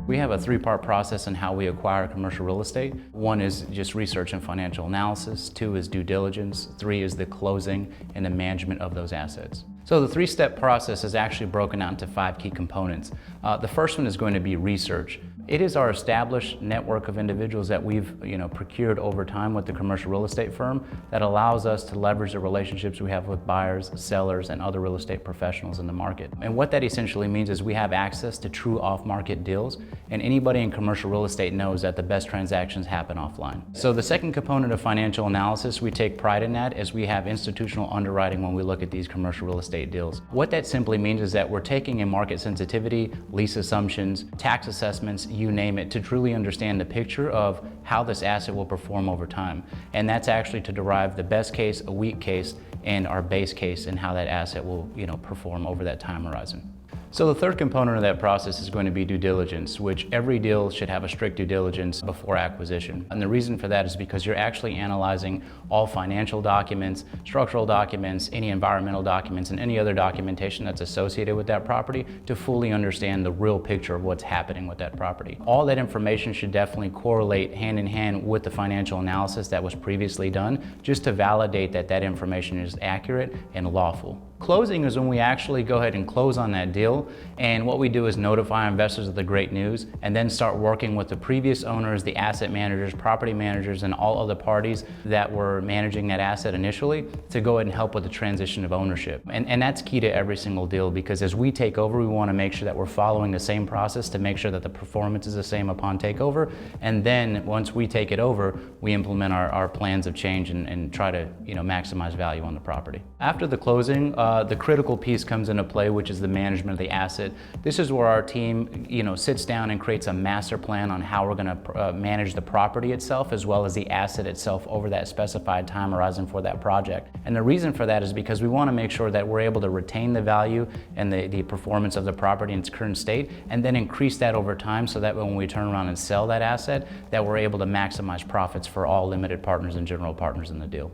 We have a three-part process in how we acquire commercial real estate. One is just research and financial analysis, two is due diligence, three is the closing and the management of those assets. So the three-step process is actually broken out into 5 key components. The first one is going to be research. It is our established network of individuals that we've procured over time with the commercial real estate firm that allows us to leverage the relationships we have with buyers, sellers, and other real estate professionals in the market. And what that essentially means is we have access to true off-market deals, and anybody in commercial real estate knows that the best transactions happen offline. So the second component of financial analysis, we take pride in that, as we have institutional underwriting when we look at these commercial real estate deals. What that simply means is that we're taking in market sensitivity, lease assumptions, tax assessments, you name it, to truly understand the picture of how this asset will perform over time. And that's actually to derive the best case, a weak case, and our base case, and how that asset will perform over that time horizon. So the third component of that process is going to be due diligence, which every deal should have a strict due diligence before acquisition. And the reason for that is because you're actually analyzing all financial documents, structural documents, any environmental documents, and any other documentation that's associated with that property to fully understand the real picture of what's happening with that property. All that information should definitely correlate hand in hand with the financial analysis that was previously done, just to validate that that information is accurate and lawful. Closing is when we actually go ahead and close on that deal, and what we do is notify investors of the great news and then start working with the previous owners, the asset managers, property managers, and all other parties that were managing that asset initially to go ahead and help with the transition of ownership. And that's key to every single deal, because as we take over, we want to make sure that we're following the same process to make sure that the performance is the same upon takeover, and then once we take it over, we implement our plans of change and try to maximize value on the property. After the closing, the critical piece comes into play, which is the management of the asset. This is where our team, sits down and creates a master plan on how we're going to manage the property itself, as well as the asset itself over that specified time horizon for that project. And the reason for that is because we want to make sure that we're able to retain the value and the performance of the property in its current state, and then increase that over time, so that when we turn around and sell that asset, that we're able to maximize profits for all limited partners and general partners in the deal.